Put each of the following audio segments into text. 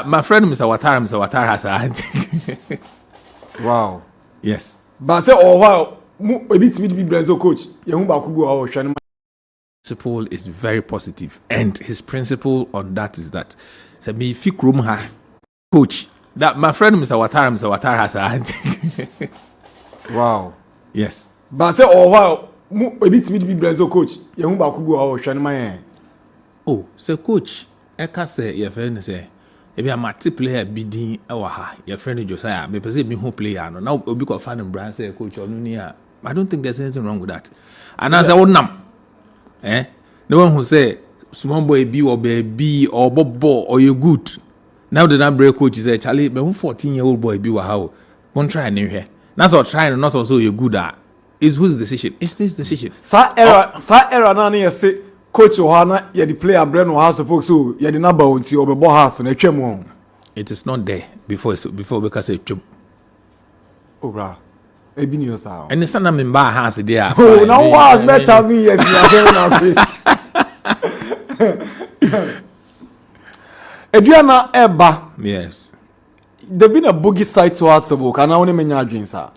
My friend Mr. Ouattara has a Wow. Yes. But say oh wow, a bit me be Brazil coach. Yehu ba kugo awo hwani. Principle is very positive, and his principle on that is that so me fi krom ha coach that my friend Mr. Ouattara has a Wow. Yes. But say oh wow, a bit me be Brazil coach. Yehu ba kugo awo hwani man. Oh, so coach eka say your friend say if you are player bidding our your friend Josiah, me person me who player no now obi ko fan brand say coach onu ni a I don't think there's anything wrong with that. And as I would nam the one who say small boy be or baby or bobo or you good. Now the number coach say Charlie, me 14-year-old boy be wa how. Won't try new here. That's all trying not also you good at. Is whose decision? It's this decision. Sa era na na say coach Ohana ye the player brain no house of folks so ye the number unti obebo house na twem. It is not there before because it twem. Oh bra. E bi ni o sa. And the son of member house there. Oh now was better me ye Eduana eba. Yes. There been a boogie side to hearts of work and I only menya dreams sir.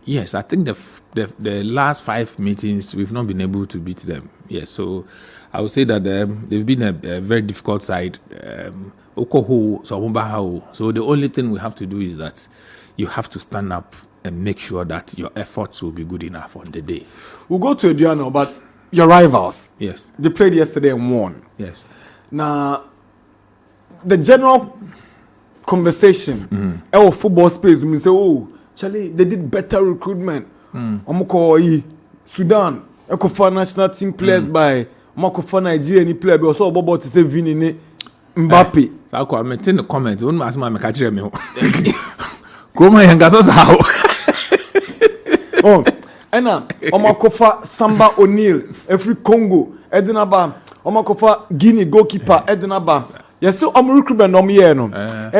Yes, I think the last 5 meetings we've not been able to beat them. Yes, so I would say that they've been a very difficult side. So the only thing we have to do is that you have to stand up and make sure that your efforts will be good enough on the day. We'll go to Adriano, but your rivals. Yes. They played yesterday and won. Yes. Now, the general conversation, our football space, we say, oh, Charlie, they did better recruitment. Sudan, Ekofa national team players by Makofa Nigeria any player be also about to say Vini Mbappe. So I maintain the comment. One ask my catch me. Kuma yangaso sao. Oh, ena Omakofa Samba O'Neal, every Congo, Edenaba, Omakofa Guinea goalkeeper Edenaba. Yes, so I'm recruitment no me no.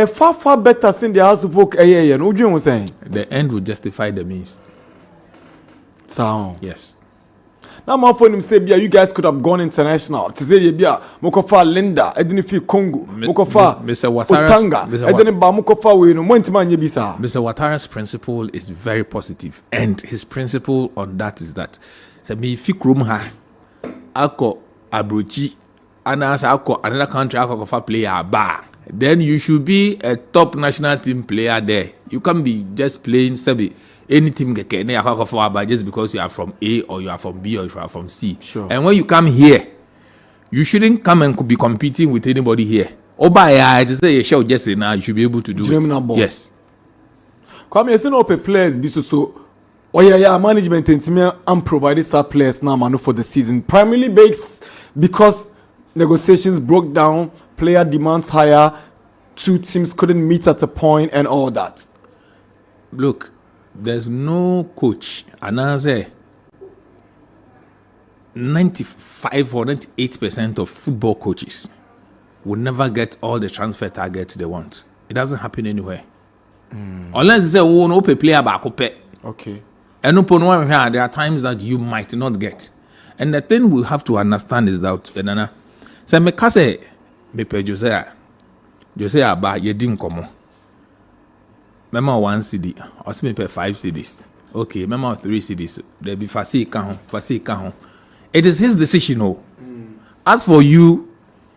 Far better than the house of work no. What you saying? The end will justify the means. So yes. Now my phone him say bia you guys could have gone international. To say bia Mokofa Linda, Edeni fi Congo, Mokofa Mr. Ouattara's Edeni ba Mokofa we no montima nye bisa. Mr. Ouattara's principle is very positive, and his principle on that is that say me fi krom ha akọ abrochi anasa akọ another country akọ for player ba, then you should be a top national team player there. You can't be just playing sabi any team just because you are from A or you are from B or you are from C. Sure. And when you come here, you shouldn't come and be competing with anybody here. Oh, by to say a show just now, you should be able to do it. Yes. Come here, no players be so. Oh yeah, management and provided some players now manu for the season. Primarily based because negotiations broke down, player demands higher, 2 teams couldn't meet at a point and all that. Look, there's no coach, and I say 95 or 98% of football coaches will never get all the transfer targets they want. It doesn't happen anywhere. Unless they say, oh, no, pay player back. Okay. And there are times that you might not get. And the thing we have to understand is that, say, me kase me pe Josiah ba yedim komo. Mema 1 CD, or me pay 5 CDs. Okay, mema 3 CDs. There be fasi kahon. It is his decision. As for you,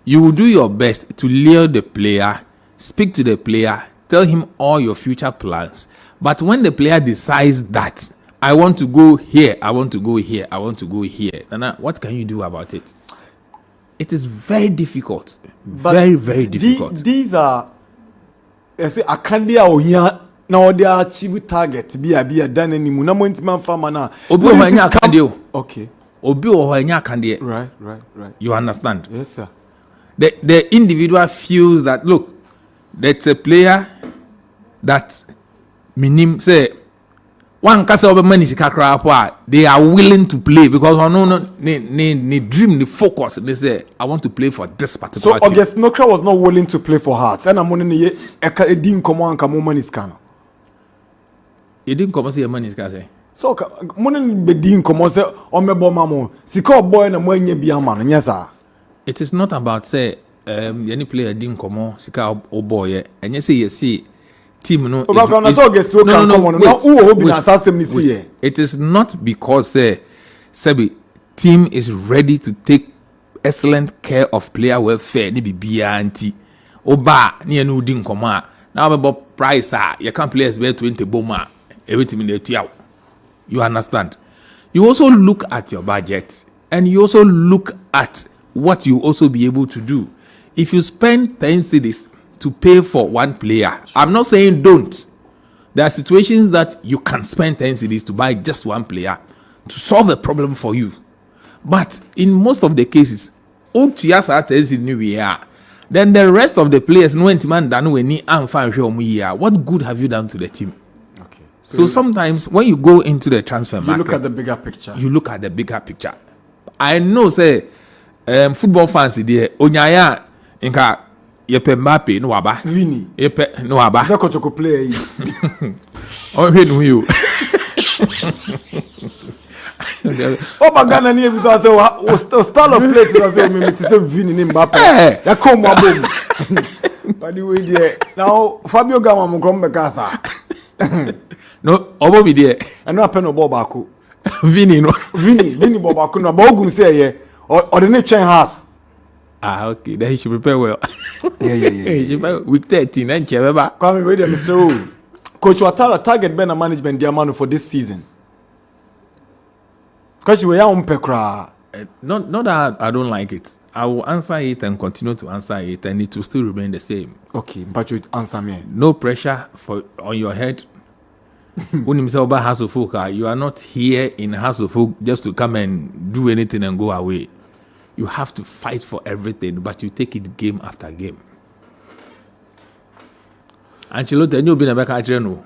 you will do your best to lure the player, speak to the player, tell him all your future plans. But when the player decides that I want to go here, I want to go here, I want to go here, then what can you do about it? it is very difficult. Very, very difficult. These are, I say, Akambi or here now they achieve target. Be a done anymore. No more intimate farmer now. Okay. Right. You understand? Yes, sir. The individual feels that, look, that's a player that minim say one kasa obe mani sikakra po, they are willing to play because they dream, the focus. They say, I want to play for this particular team. So August Nokra was not willing to play for Hearts. And I'm wondering if didn't come on come money scan. He didn't come see a money scan. So money be didn't come on say on me bo mamo. Sika boy na mo nye bia man. Yes sir. It is not about say any player didn't come on sika o boy and you say you see team no. It is not because Sebi team is ready to take excellent care of player welfare ni bibia anti oba ni enu di nkoma na we price you can players be 20 boma everything in the you understand. You also look at your budget and you also look at what you also be able to do. If you spend 10 cedis to pay for one player, I'm not saying don't. There are situations that you can spend 10 cedis to buy just one player to solve a problem for you. But in most of the cases, then the rest of the players what good have you done to the team? Okay. So sometimes when you go into the transfer market, you look at the bigger picture. You look at the bigger picture. I know, say, football fans there, Onyaya, Inka, Yepe Mbappe, no waba. Vini. Yepe, no waba. Zakotoko player. Oh, you. Oh, my God, I because style of play to say Vini named Mbappe. That come boom. By the way, there now Fabio Gama Mukombe Casa. No, Obo be there. I know a pen of Bobaku. Vini, no. Vini Bobaku, no Bogum say, or the nature house. Ah, okay. Then he should prepare well. Yeah. He should prepare week 13 and Cheveba. Come with them, Mr. Coach Ouattara target Bena management Diamano for this season. Because you were on Pekra. Not that I don't like it. I will answer it and continue to answer it, and it will still remain the same. Okay, but you answer me. No pressure on your head. When you say about House of Folk, you are not here in House of Folk just to come and do anything and go away. You have to fight for everything, but you take it game after game. Ancelotti, you been a back at no,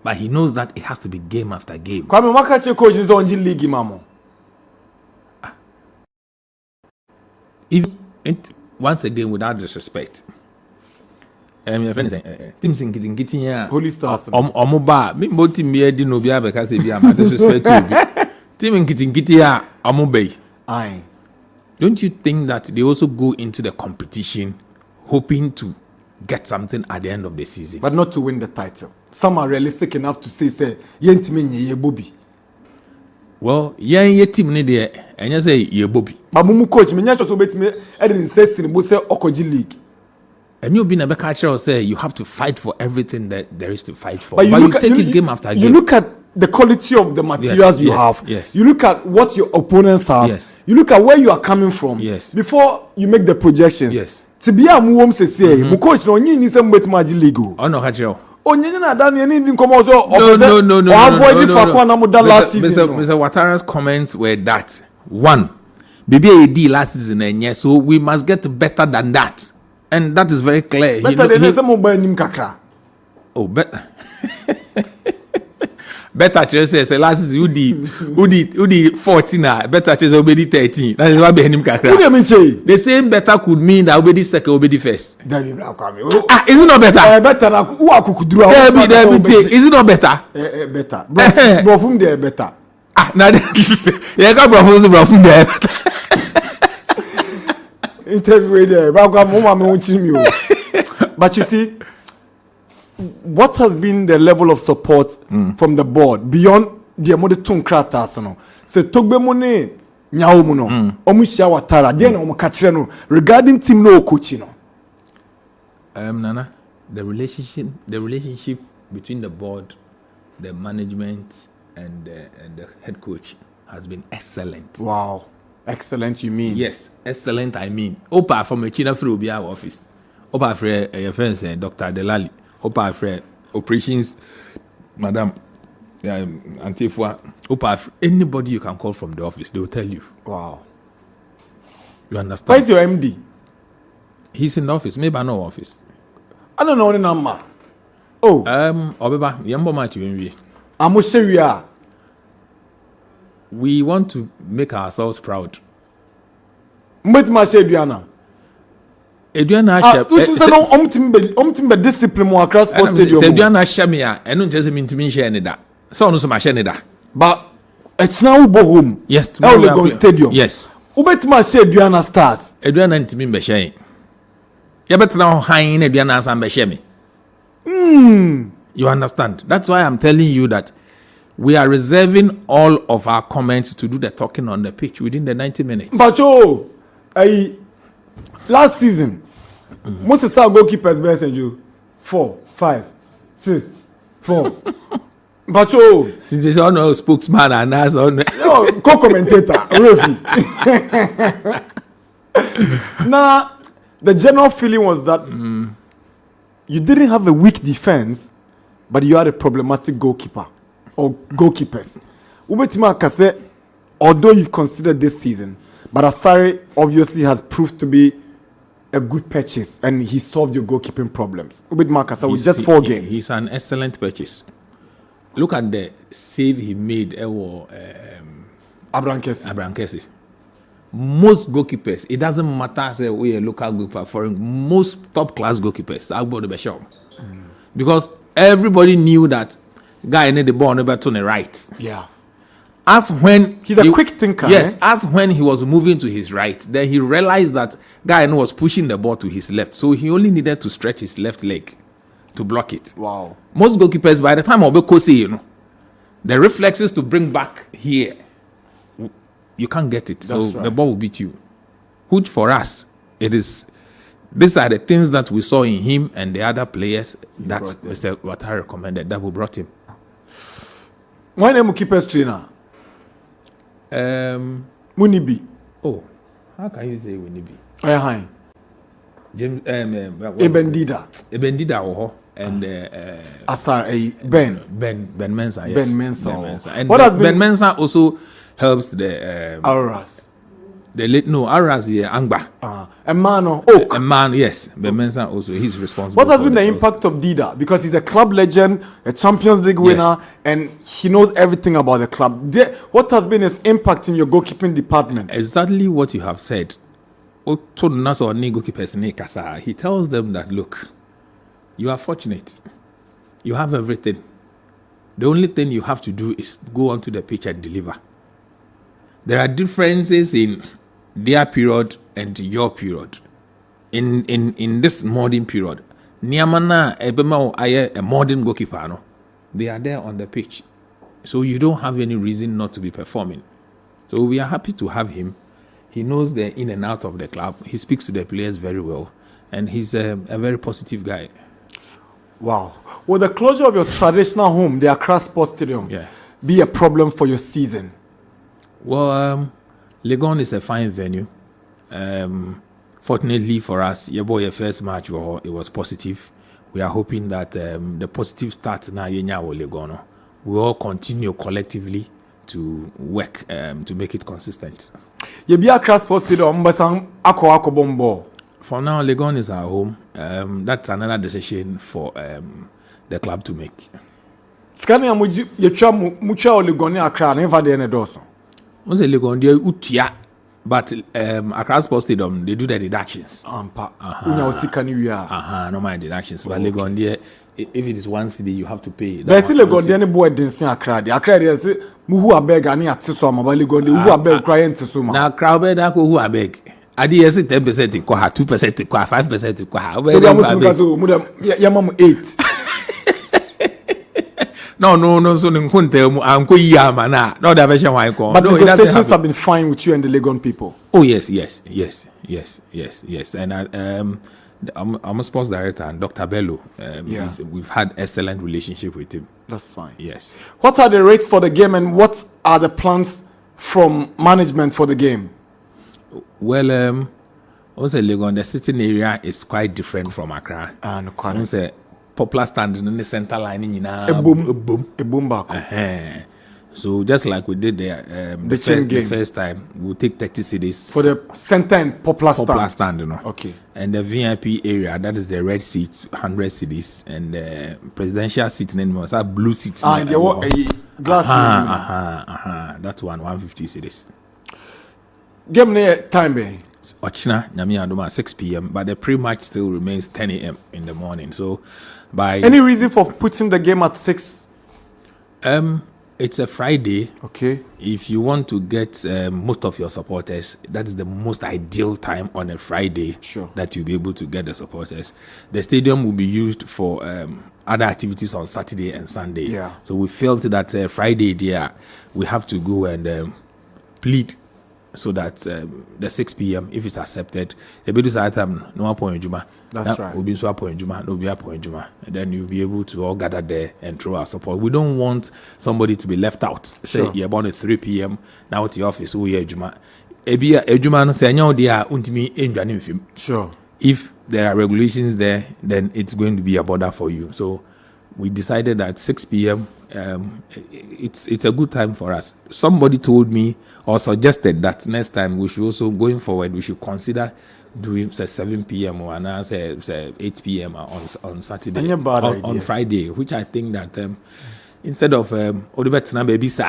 but he knows that it has to be game after game. Kwame Makache coach is on G League, Mamo. Once again, without disrespect, teams in getting here. Holy Stars. Omoba, me boti me di no bia because e bia disrespect to team in getting here. Omobe. Aye. Don't you think that they also go into the competition hoping to get something at the end of the season, but not to win the title? Some are realistic enough to say yentime ye Bobby. Well, ye team ni there, and you say ye Bobby. But mumu coach, me nyasho so bet me edin say in say Okoji League. And you been a backer say you have to fight for everything that there is to fight for. But you take it game after game. You look at the quality of the materials you have. Yes. You look at what your opponents have. Yes. You look at where you are coming from. Yes. Before you make the projections. Yes. To be a muom say, mu coach no nyi ni say mbet maji league. Oh no, Hachio. Onye na dan ye ni come also no. Avoid it for one na last season. Mr. Ouattara's comments were that one, BBA AD last season and yes, so we must get better than that. And that is very clear. Better than some mobile nim kakra. Oh, better. Better Chelsea say last season you di 14 better Chelsea obedi 13. That is why behind him kakra. Who dey mean say? The same better could mean that obedi second obedi first. Is it not better? Better na who akukudura. Is it not better? Better. Bro from there better. Now yeah, go bro from there. Interview there. But you see, what has been the level of support from the board beyond the amount of kratas no? So togbe money nyawo mu no. Omushia Ouattara dey na omo kachire no regarding team no coaching no. Nana, the relationship between the board, the management and the head coach has been excellent. Wow. Excellent, you mean? Yes, excellent. I mean, Opa from a China through our office. Opa for your friends, Dr. Delali. Opa for operations, Madam Antifua. Opa, anybody you can call from the office, they will tell you. Wow. You understand? Where's your MD? He's in the office. Maybe I know office. I don't know the number. Oh. Obeba, yambo match we. I'm sure we want to make ourselves proud. Mbet ma she Eduana. Eduana share. You say no omtimbe discipline mo across sport stadium. Eduana share me a eno just mean to me share ne da. So no so ma share ne da. But it's now go home. Yes, tomorrow we go stadium. Yes. Ubet ma she Eduana Stars. Eduana ntimi be share. Ya bet na han Eduana san be share me. You understand? That's why I'm telling you that we are reserving all of our comments to do the talking on the pitch within the 90 minutes. But last season, most of our goalkeepers best and you 4, 5, 6, 4. But since it's on spokesman and as on co-commentator, referee. Now, the general feeling was that you didn't have a weak defense, but you had a problematic goalkeeper or goalkeepers. Ubetima Kase, although you've considered this season, but Asare obviously has proved to be a good purchase and he solved your goalkeeping problems. Ubetima Kase with just 4 games. He's an excellent purchase. Look at the save he made. Abraham Kessie. Most goalkeepers, it doesn't matter say we a local goalkeeper, foreign, most top class goalkeepers, because everybody knew that guy need the ball never to the right. Yeah. As when he's a quick thinker. Yes, as when he was moving to his right, then he realized that guy was pushing the ball to his left, so he only needed to stretch his left leg to block it. Wow. Most goalkeepers, by the time of Kosi, the reflexes to bring back here, you can't get it. So the ball will beat you. Which for us, it is. These are the things that we saw in him and the other players that Mr. Ouattara recommended that we brought him. Why name keepers trainer? Munibi. Oh, how can you say Munibi? Hi. James Ebendida and Ben Mensah. Yes. Ben Mensah. And Ben Mensah also helps the Aras. The late Aras here Angba. Yes. Ben Mensah also, he's responsible. What has been the impact of Dida? Because he's a club legend, a Champions League winner, and he knows everything about the club. What has been his impact in your goalkeeping department? Exactly what you have said. He tells them that, look, you are fortunate. You have everything. The only thing you have to do is go onto the pitch and deliver. There are differences in their period and your period. In this modern period, Niamana Ebema a modern goalkeeper, no? They are there on the pitch. So you don't have any reason not to be performing. So we are happy to have him. He knows the in and out of the club. He speaks to the players very well. And he's a very positive guy. Wow. Will the closure of your traditional home, the Accra Sports Stadium, be a problem for your season? Well, Legon is a fine venue. Fortunately for us, your first match, it was positive. We are hoping that the positive start now, Legon, we all continue collectively to work to make it consistent. You be Accra Sports Stadium, ako bombo. For now, Legon is our home. That's another decision for the club to make. Scania mucha Legon Accra never the end doso. Once Legon dey utia, but Accra Sports Stadium they do the deductions. No my deductions. But Legon there, if it is one city, you have to pay. But still Legon there any boy dancing Accra. The Accra there say muhu abeg ani atiso ama but Legon who abeg cry entiso ma. Na crowd beg da ko who abeg. Adi yes 10% ko ha 2% ko ha 5% ko ha. So we am 8. No, so I'm no the version why call. But the negotiations have been fine with you and the Legon people. Oh yes. And I'm a sports director and Dr. Bello. We've had excellent relationship with him. That's fine. Yes. What are the rates for the game and what are the plans from management for the game? Well, also Legon, the sitting area is quite different from Accra. No, I say popular stand in the center line in a boom back. So just like we did the first time, we'll take 30 cities for the center and popular stand, you know. Okay. And the VIP area, that is the red seats, 100 cities, and the presidential seat anymore, that blue seats. And there was a glass. That's 150 cities. Give me time, be. Ochina, Nyami 6 p.m. But the pre-match still remains 10 a.m. in the morning. So, by any reason for putting the game at 6? It's a Friday. Okay. If you want to get most of your supporters, that is the most ideal time on a Friday. Sure. That you'll be able to get the supporters. The stadium will be used for other activities on Saturday and Sunday. Yeah. So we felt that Friday there, we have to go and plead so that the 6 p.m. if it's accepted, that's right. And then you'll be able to all gather there and throw our support. We don't want somebody to be left out. Sure. Say you're about at 3 p.m. now to the office. Sure. If there are regulations there, then it's going to be a border for you. So we decided that 6 p.m. It's a good time for us. Somebody told me or suggested that next time we should also, going forward, we should consider doing say 7 p.m. or now say 8 p.m. on Saturday, on Friday, which I think that instead of baby it makes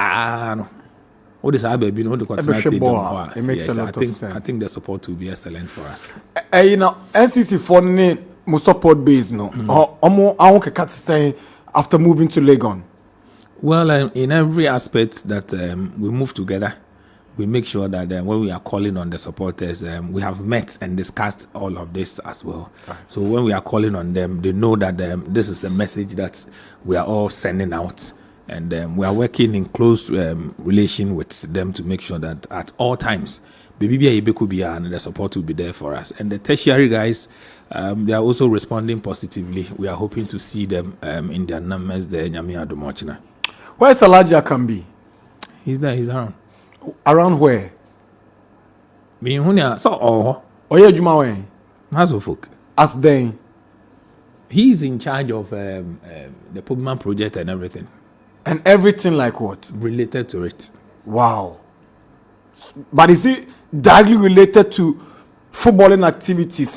a lot of sense. I think the support will be excellent for us. You know, NCC for mo support base no. Saying after moving to Legon. Well, in every aspect that we move together, we make sure that when we are calling on the supporters, we have met and discussed all of this as well. Right. So when we are calling on them, they know that this is a message that we are all sending out. And we are working in close relation with them to make sure that at all times, the support will be there for us. And the tertiary guys, they are also responding positively. We are hoping to see them in their numbers there. Where's Elijah Akambi? He's there, he's around. Around where? So, Oye Juma way. folk. As then. He's in charge of the Pokemon project and everything. And everything like what? Related to it. Wow. But is it directly related to footballing activities?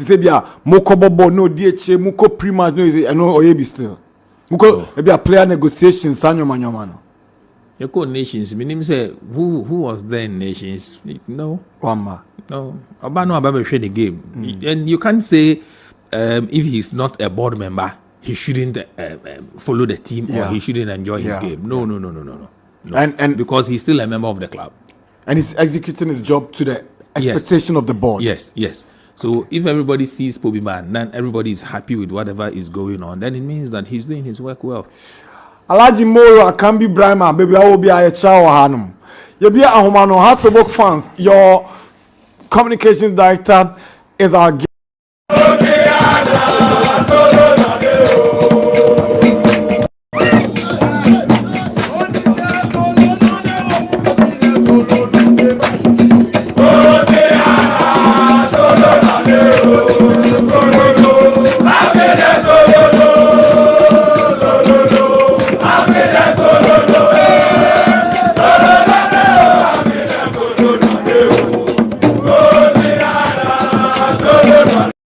Moko bobo no DHA, Moko pre-match no I know Oyebi still. Moko maybe a player negotiations sanyo manyomano. You call Nations, meaning say who was there in Nations? No. Wamba. No. Obano Ababe share the game. And you can't say if he's not a board member, he shouldn't follow the team or he shouldn't enjoy his game. No. And because he's still a member of the club. And he's executing his job to the expectation of the board. Yes. So if everybody sees Pobiman, then everybody is happy with whatever is going on, then it means that he's doing his work well. Alaji Moro, Akambi Brahma, baby, I will be a chow hanum. You be a Humano, Heart to Work fans. Your communications director is our